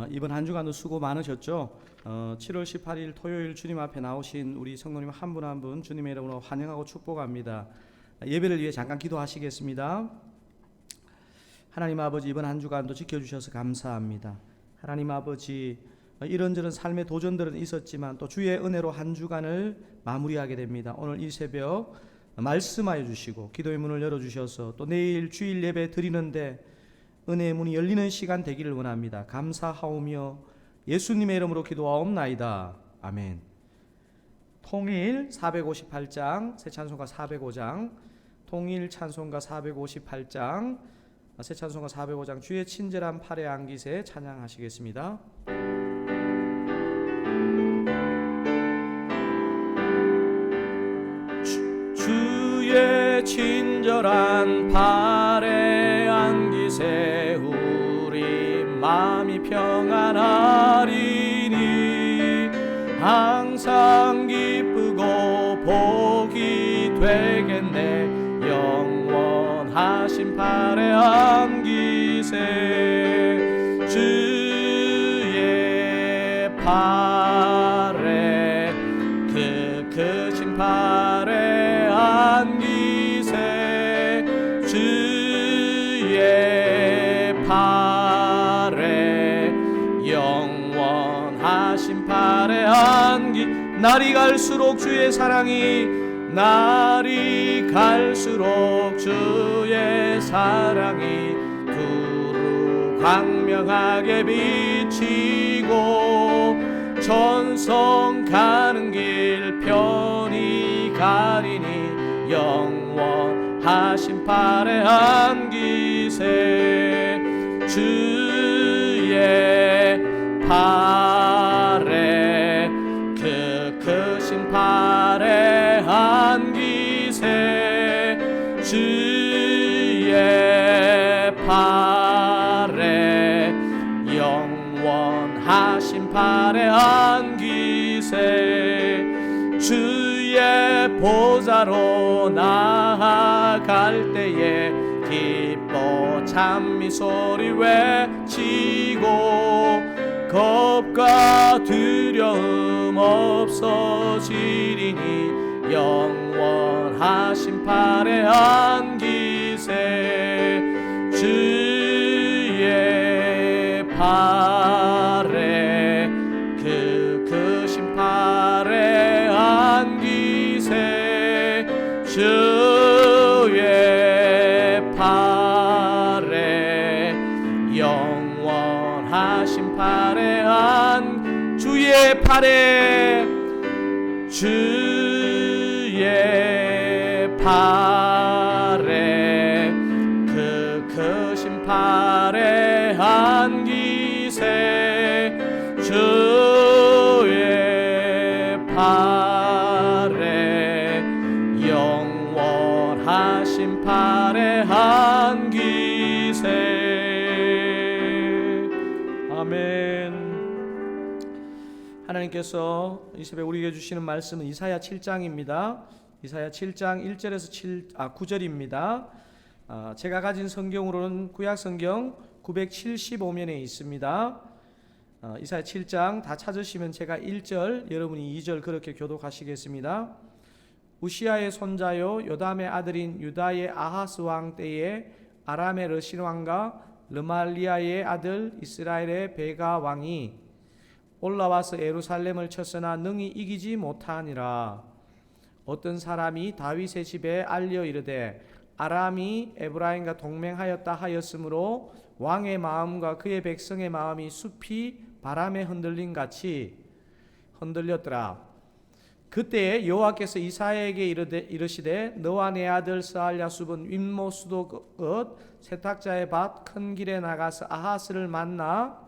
이번 한 주간도 수고 많으셨죠? 7월 18일 토요일 주님 앞에 나오신 우리 성도님 한 분 한 분 주님의 이름으로 환영하고 축복합니다. 예배를 위해 잠깐 기도하시겠습니다. 하나님 아버지, 이번 한 주간도 지켜주셔서 감사합니다. 하나님 아버지, 이런저런 삶의 도전들은 있었지만 또 주의 은혜로 한 주간을 마무리하게 됩니다. 오늘 이 새벽 말씀하여 주시고 기도의 문을 열어주셔서 또 내일 주일 예배 드리는데 은혜의 문이 열리는 시간 되기를 원합니다. 감사하오며 예수님의 이름으로 기도하옵나이다. 아멘. 통일 458장, 새 찬송가 405장, 통일 찬송가 458장, 새 찬송가 405장, 주의 친절한 팔에 안기세 찬양하시겠습니다. 주의 친절한 팔에 안기세 우리 마음이 평안하리니 항상 기쁘고 복이 되겠네. 영원하신 팔에 안기세 주의 팔에 그 크신 팔에 안기세 주의 팔에 영원하신 팔에 안기. 날이 갈수록 주의 사랑이 날이 갈수록 주의 사랑이 두루 광명하게 비치고 천성 가는 길 편히 가리니 영원하신 팔에 안기세 주의 팔에 그 크신 팔에 안기세 주의 팔에 영원하신 팔에 안기세 주의 보좌로 나아갈 때에 기뻐 찬미 소리 외치고 겁과 두려움 없어지리니 영원하신 팔에 안기세 주의 팔에 그 크신 팔에 안기세 주의 팔에 영원하신 팔에 주의 팔에 주의 팔에 그 크신 팔에 안기세 주의 팔에 영원하신 팔에 안기세. 아멘. 하나님께서 이 새벽 우리에게 주시는 말씀은 이사야 7장입니다. 이사야 7장 1절에서 9절입니다. 제가 가진 성경으로는 구약성경 975면에 있습니다. 이사야 7장 다 찾으시면 제가 1절, 여러분이 2절 그렇게 교독하시겠습니다. 우시아의 손자요 요담의 아들인 유다의 아하스 왕 때에 아람의 르신 왕과 르말리아의 아들 이스라엘의 베가 왕이 올라와서 예루살렘을 쳤으나 능히 이기지 못하니라. 어떤 사람이 다윗의 집에 알려 이르되 아람이 에브라임과 동맹하였다 하였으므로 왕의 마음과 그의 백성의 마음이 숲이 바람에 흔들린 같이 흔들렸더라. 그때에 여호와께서 이사야에게 이르시되 너와 내 아들 스알랴숲은 윗모수도 끝 세탁자의 밭 큰 길에 나가서 아하스를 만나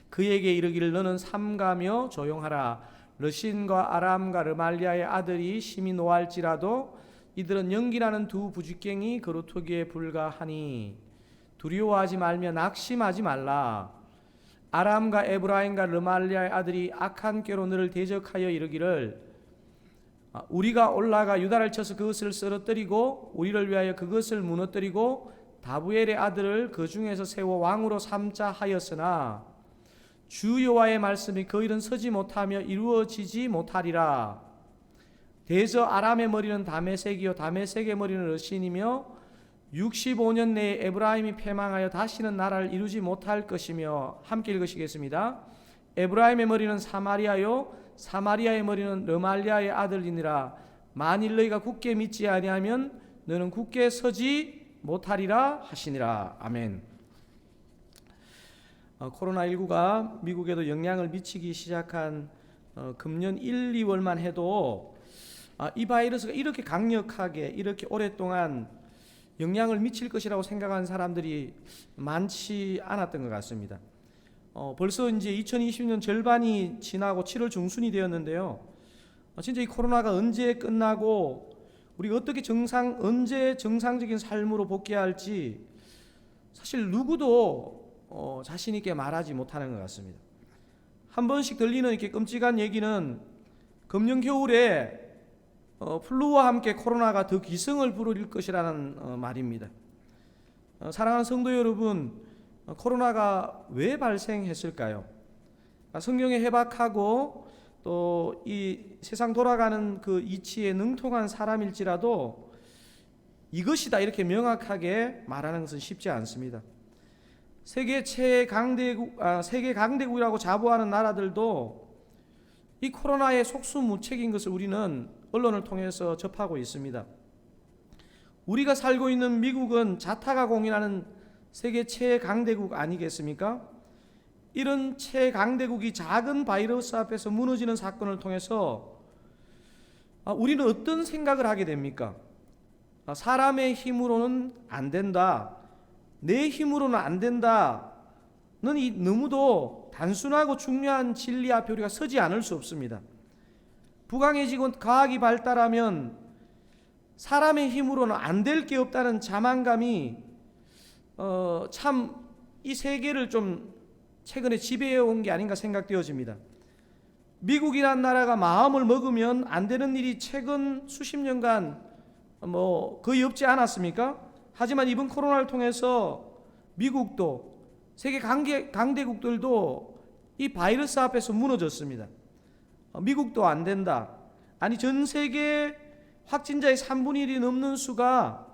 그에게 이르기를 너는 삼가며 조용하라. 르신과 아람과 르말리아의 아들이 심히 노할지라도 이들은 연기나는 두 부직갱이 그루터기에 불과하니 두려워하지 말며 낙심하지 말라. 아람과 에브라임과 르말리아의 아들이 악한 꾀로 너를 대적하여 이르기를 우리가 올라가 유다를 쳐서 그것을 쓰러뜨리고 우리를 위하여 그것을 무너뜨리고 다부엘의 아들을 그 중에서 세워 왕으로 삼자 하였으나 주 여호와의 말씀이 그 일은 서지 못하며 이루어지지 못하리라. 대저 아람의 머리는 다메섹이요 다메섹의 머리는 러신이며 65년 내에 에브라임이 패망하여 다시는 나라를 이루지 못할 것이며. 함께 읽으시겠습니다. 에브라임의 머리는 사마리아요 사마리아의 머리는 르말리아의 아들이니라. 만일 너희가 굳게 믿지 아니하면 너는 굳게 서지 못하리라 하시니라. 아멘. 코로나19가 미국에도 영향을 미치기 시작한 금년 1, 2월만 해도 이 바이러스가 이렇게 강력하게 이렇게 오랫동안 영향을 미칠 것이라고 생각하는 사람들이 많지 않았던 것 같습니다. 벌써 이제 2020년 절반이 지나고 7월 중순이 되었는데요. 진짜 이 코로나가 언제 끝나고 우리가 어떻게 언제 정상적인 삶으로 복귀할지 사실 누구도 자신 있게 말하지 못하는 것 같습니다. 한 번씩 들리는 이렇게 끔찍한 얘기는 금년 겨울에 플루와 함께 코로나가 더 기승을 부릴 것이라는 말입니다. 사랑하는 성도 여러분, 코로나가 왜 발생했을까요? 성경에 해박하고 또 이 세상 돌아가는 그 이치에 능통한 사람일지라도 이것이다 이렇게 명확하게 말하는 것은 쉽지 않습니다. 세계 강대국이라고 자부하는 나라들도 이 코로나의 속수무책인 것을 우리는 언론을 통해서 접하고 있습니다. 우리가 살고 있는 미국은 자타가 공인하는 세계 최강대국 아니겠습니까? 이런 최강대국이 작은 바이러스 앞에서 무너지는 사건을 통해서 우리는 어떤 생각을 하게 됩니까? 사람의 힘으로는 안 된다, 내 힘으로는 안 된다는 이 너무도 단순하고 중요한 진리 앞에 우리가 서지 않을 수 없습니다. 부강해지고 과학이 발달하면 사람의 힘으로는 안 될 게 없다는 자만감이 참 이 세계를 좀 최근에 지배해 온 게 아닌가 생각되어집니다. 미국이라는 나라가 마음을 먹으면 안 되는 일이 최근 수십 년간 거의 없지 않았습니까? 하지만 이번 코로나를 통해서 미국도 세계 강대국들도 이 바이러스 앞에서 무너졌습니다. 미국도 안 된다. 아니 전 세계 확진자의 3분의 1이 넘는 수가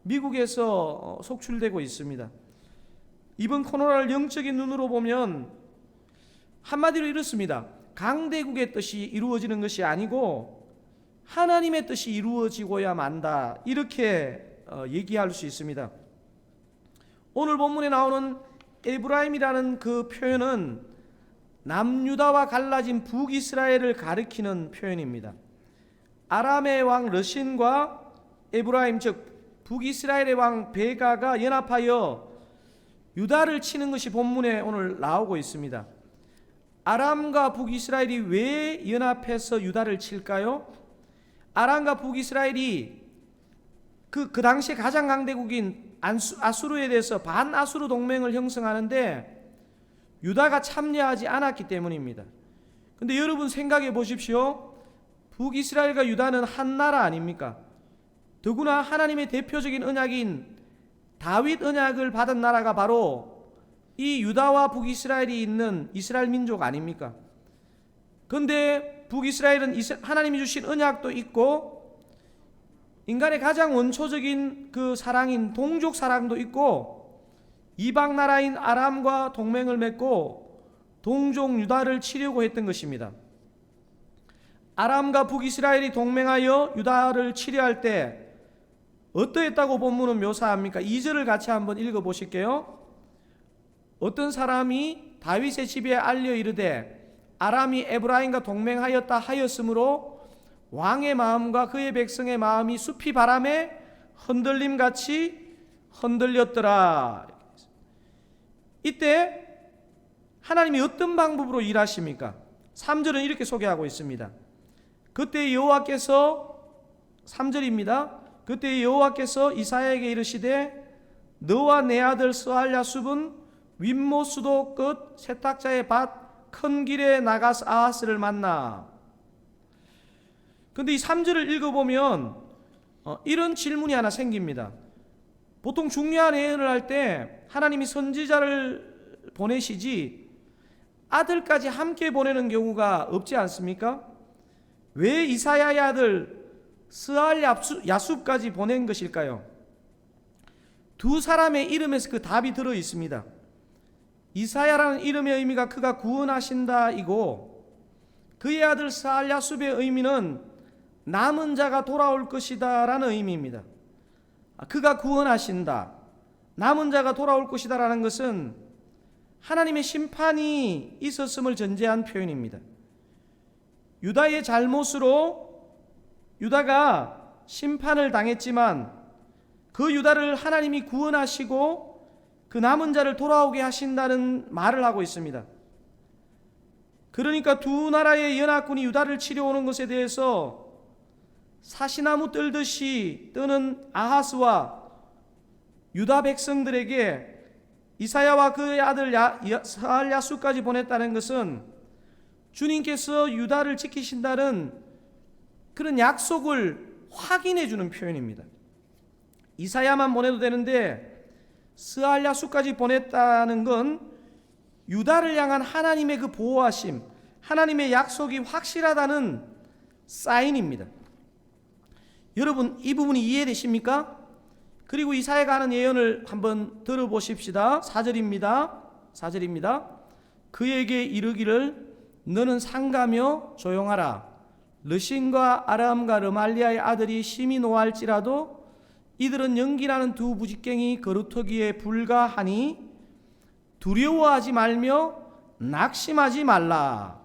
미국에서 속출되고 있습니다. 이번 코로나를 영적인 눈으로 보면 한마디로 이렇습니다. 강대국의 뜻이 이루어지는 것이 아니고 하나님의 뜻이 이루어지고야 만다. 이렇게 얘기할 수 있습니다. 오늘 본문에 나오는 에브라임이라는 그 표현은 남유다와 갈라진 북이스라엘을 가리키는 표현입니다. 아람의 왕 르신과 에브라임 즉 북이스라엘의 왕 베가가 연합하여 유다를 치는 것이 본문에 오늘 나오고 있습니다. 아람과 북이스라엘이 왜 연합해서 유다를 칠까요? 아람과 북이스라엘이 그 당시에 가장 강대국인 아수르에 대해서 반아수르 동맹을 형성하는데 유다가 참여하지 않았기 때문입니다. 근데 여러분 생각해 보십시오. 북이스라엘과 유다는 한 나라 아닙니까? 더구나 하나님의 대표적인 언약인 다윗 언약을 받은 나라가 바로 이 유다와 북이스라엘이 있는 이스라엘 민족 아닙니까? 그런데 북이스라엘은 하나님이 주신 언약도 있고 인간의 가장 원초적인 그 사랑인 동족 사랑도 있고 이방 나라인 아람과 동맹을 맺고 동족 유다를 치려고 했던 것입니다. 아람과 북이스라엘이 동맹하여 유다를 치려 할 때 어떠했다고 본문은 묘사합니까? 2절을 같이 한번 읽어보실게요. 어떤 사람이 다윗의 집에 알려 이르되 아람이 에브라임과 동맹하였다 하였으므로 왕의 마음과 그의 백성의 마음이 숲이 바람에 흔들림같이 흔들렸더라. 이때 하나님이 어떤 방법으로 일하십니까? 3절은 이렇게 소개하고 있습니다. 그때 여호와께서 3절입니다. 그때 여호와께서 이사야에게 이르시되 너와 내 아들 스알랴숲은 윗모수도 끝 세탁자의 밭 큰 길에 나가서 아하스를 만나. 그런데 이 3절을 읽어보면 이런 질문이 하나 생깁니다. 보통 중요한 예언을 할 때 하나님이 선지자를 보내시지 아들까지 함께 보내는 경우가 없지 않습니까? 왜 이사야의 아들 스알 야숲까지 보낸 것일까요? 두 사람의 이름에서 그 답이 들어 있습니다. 이사야라는 이름의 의미가 그가 구원하신다 이고, 그의 아들 스알 야숲의 의미는 남은 자가 돌아올 것이다 라는 의미입니다. 그가 구원하신다, 남은 자가 돌아올 것이다 라는 것은 하나님의 심판이 있었음을 전제한 표현입니다. 유다의 잘못으로 유다가 심판을 당했지만 그 유다를 하나님이 구원하시고 그 남은 자를 돌아오게 하신다는 말을 하고 있습니다. 그러니까 두 나라의 연합군이 유다를 치려오는 것에 대해서 사시나무 떨듯이 뜨는 아하스와 유다 백성들에게 이사야와 그의 아들 스알 야숲까지 보냈다는 것은 주님께서 유다를 지키신다는 그런 약속을 확인해 주는 표현입니다. 이사야만 보내도 되는데 스알 야숲까지 보냈다는 건 유다를 향한 하나님의 그 보호하심, 하나님의 약속이 확실하다는 사인입니다. 여러분, 이 부분이 이해되십니까? 그리고 이사야가 하는 예언을 한번 들어보십시다. 4절입니다. 그에게 이르기를 너는 상가며 조용하라. 르신과 아람과 르말리아의 아들이 심히 노할지라도 이들은 연기나는 두 부직갱이 거루터기에 불과하니 두려워하지 말며 낙심하지 말라.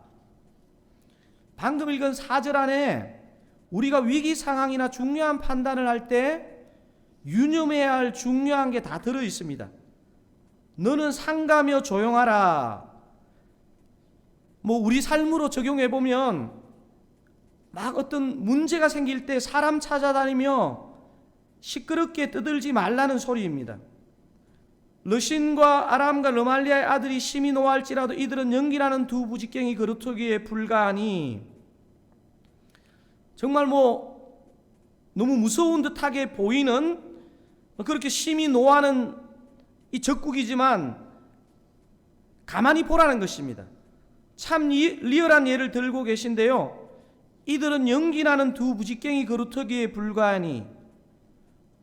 방금 읽은 4절 안에 우리가 위기 상황이나 중요한 판단을 할 때 유념해야 할 중요한 게 다 들어 있습니다. 너는 상가며 조용하라. 우리 삶으로 적용해 보면 막 어떤 문제가 생길 때 사람 찾아다니며 시끄럽게 떠들지 말라는 소리입니다. 르신과 아람과 르말리아의 아들이 심히 노할지라도 이들은 연기나는 두 부직갱이 거루터기에 불과하니, 정말 너무 무서운 듯하게 보이는 그렇게 심히 노하는 이 적국이지만 가만히 보라는 것입니다. 참 리얼한 예를 들고 계신데요. 이들은 연기나는 두 부직갱이 거루터기에 불과하니,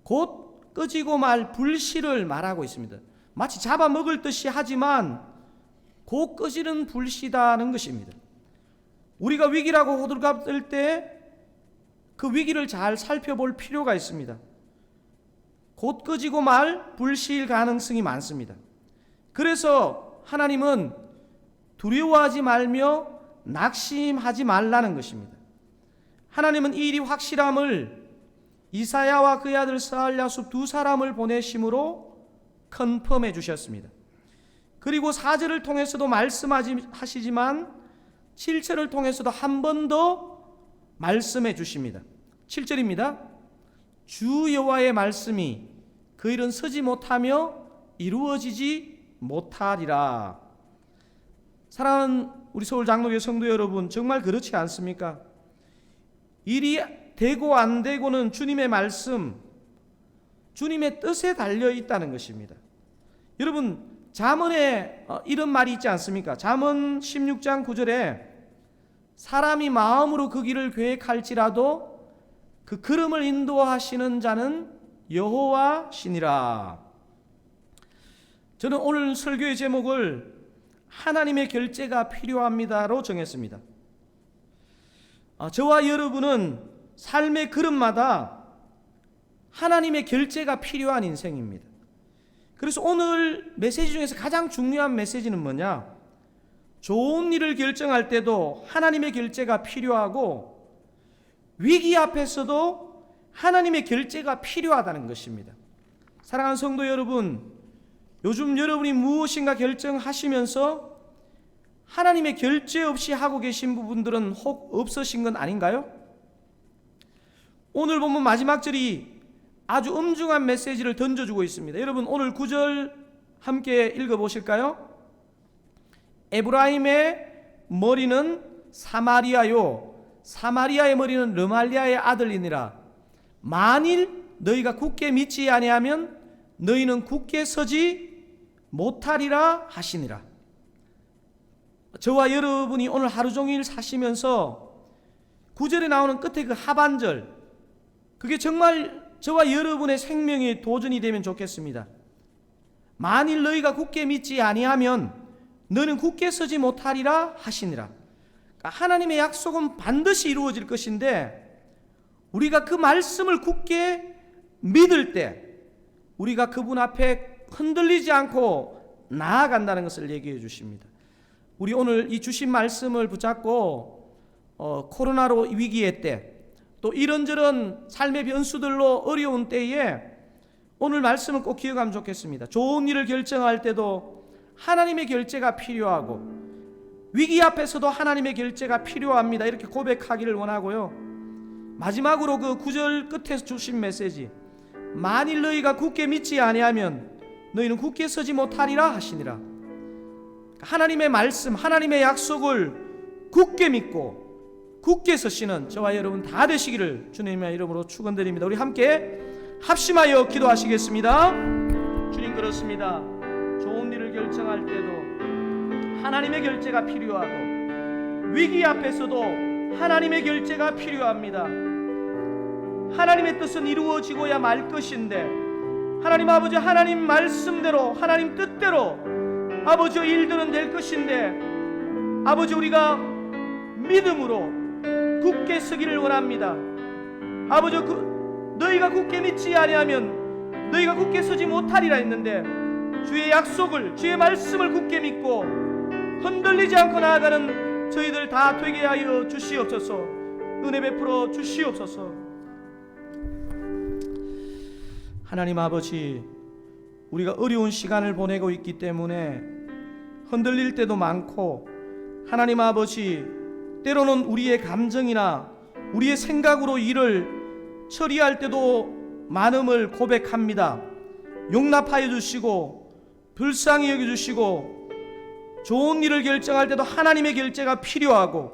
곧 꺼지고 말 불씨를 말하고 있습니다. 마치 잡아먹을 듯이 하지만 곧 꺼지는 불씨다는 것입니다. 우리가 위기라고 호들갑 때 그 위기를 잘 살펴볼 필요가 있습니다. 곧 꺼지고 말 불씨일 가능성이 많습니다. 그래서 하나님은 두려워하지 말며 낙심하지 말라는 것입니다. 하나님은 이 일이 확실함을 이사야와 그의 아들 스알 야숲 두 사람을 보내심으로 컨펌해 주셨습니다. 그리고 4절을 통해서도 말씀하시지만 7절을 통해서도 한 번 더 말씀해 주십니다. 7절입니다. 주 여호와의 말씀이 그 일은 서지 못하며 이루어지지 못하리라. 사랑하는 우리 서울 장로교 성도 여러분, 정말 그렇지 않습니까? 일이 되고 안 되고는 주님의 말씀, 주님의 뜻에 달려 있다는 것입니다. 여러분, 잠언에 이런 말이 있지 않습니까? 잠언 16장 9절에 사람이 마음으로 그 길을 계획할지라도 그 걸음을 인도하시는 자는 여호와시니라. 저는 오늘 설교의 제목을 하나님의 결제가 필요합니다로 정했습니다. 저와 여러분은 삶의 걸음마다 하나님의 결제가 필요한 인생입니다. 그래서 오늘 메시지 중에서 가장 중요한 메시지는 뭐냐? 좋은 일을 결정할 때도 하나님의 결제가 필요하고 위기 앞에서도 하나님의 결제가 필요하다는 것입니다. 사랑하는 성도 여러분, 요즘 여러분이 무엇인가 결정하시면서 하나님의 결제 없이 하고 계신 부분들은 혹 없으신 건 아닌가요? 오늘 본문 마지막 절이 아주 엄중한 메시지를 던져주고 있습니다. 여러분, 오늘 9절 함께 읽어보실까요? 에브라임의 머리는 사마리아요, 사마리아의 머리는 르말리아의 아들이니라. 만일 너희가 굳게 믿지 아니하면 너희는 굳게 서지 못하리라 하시니라. 저와 여러분이 오늘 하루 종일 사시면서 9절에 나오는 끝에 그 하반절, 그게 정말 저와 여러분의 생명의 도전이 되면 좋겠습니다. 만일 너희가 굳게 믿지 아니하면 너는 굳게 서지 못하리라 하시니라. 그러니까 하나님의 약속은 반드시 이루어질 것인데 우리가 그 말씀을 굳게 믿을 때 우리가 그분 앞에 흔들리지 않고 나아간다는 것을 얘기해 주십니다. 우리 오늘 이 주신 말씀을 붙잡고 코로나로 위기의 때, 또 이런저런 삶의 변수들로 어려운 때에 오늘 말씀을 꼭 기억하면 좋겠습니다. 좋은 일을 결정할 때도 하나님의 결재가 필요하고 위기 앞에서도 하나님의 결재가 필요합니다. 이렇게 고백하기를 원하고요. 마지막으로 그 9절 끝에서 주신 메시지, 만일 너희가 굳게 믿지 아니하면 너희는 굳게 서지 못하리라 하시니라. 하나님의 말씀, 하나님의 약속을 굳게 믿고 굳게 서시는 저와 여러분 다 되시기를 주님의 이름으로 축원드립니다. 우리 함께 합심하여 기도하시겠습니다. 주님, 그렇습니다. 좋은 일을 결정할 때도 하나님의 결재가 필요하고 위기 앞에서도 하나님의 결재가 필요합니다. 하나님의 뜻은 이루어지고야 말 것인데 하나님 아버지, 하나님 말씀대로, 하나님 뜻대로 아버지 일들은 될 것인데 아버지, 우리가 믿음으로 굳게 서기를 원합니다. 아버지, 너희가 굳게 믿지 아니하면 너희가 굳게 서지 못하리라 했는데 주의 약속을, 주의 말씀을 굳게 믿고 흔들리지 않고 나아가는 저희들 다 되게 하여 주시옵소서. 은혜 베풀어 주시옵소서. 하나님 아버지, 우리가 어려운 시간을 보내고 있기 때문에 흔들릴 때도 많고, 하나님 아버지, 때로는 우리의 감정이나 우리의 생각으로 일을 처리할 때도 많음을 고백합니다. 용납하여 주시고 불쌍히 여겨주시고, 좋은 일을 결정할 때도 하나님의 결재가 필요하고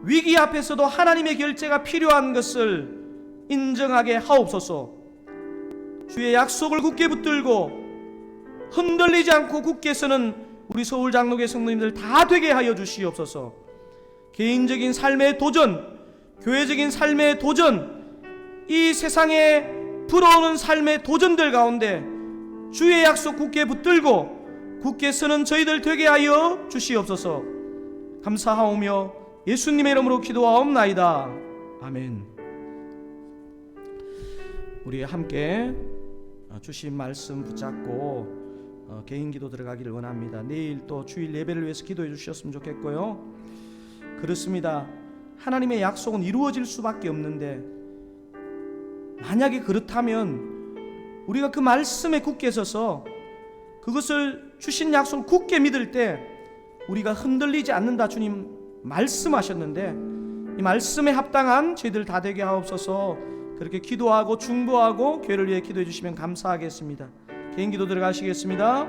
위기 앞에서도 하나님의 결재가 필요한 것을 인정하게 하옵소서. 주의 약속을 굳게 붙들고 흔들리지 않고 굳게 서는 우리 서울장로교 성도님들 다 되게 하여 주시옵소서. 개인적인 삶의 도전, 교회적인 삶의 도전, 이 세상에 불어오는 삶의 도전들 가운데 주의 약속 굳게 붙들고 굳게 서는 저희들 되게 하여 주시옵소서. 감사하오며 예수님의 이름으로 기도하옵나이다. 아멘. 우리 함께 주신 말씀 붙잡고 개인 기도 들어가기를 원합니다. 내일 또 주일 예배를 위해서 기도해 주셨으면 좋겠고요. 그렇습니다. 하나님의 약속은 이루어질 수밖에 없는데 만약에 그렇다면 우리가 그 말씀에 굳게 서서 그것을 주신 약속을 굳게 믿을 때 우리가 흔들리지 않는다 주님 말씀하셨는데, 이 말씀에 합당한 저희들 다 되게 하옵소서. 그렇게 기도하고 중보하고 교회를 위해 기도해 주시면 감사하겠습니다. 개인 기도 들어가시겠습니다.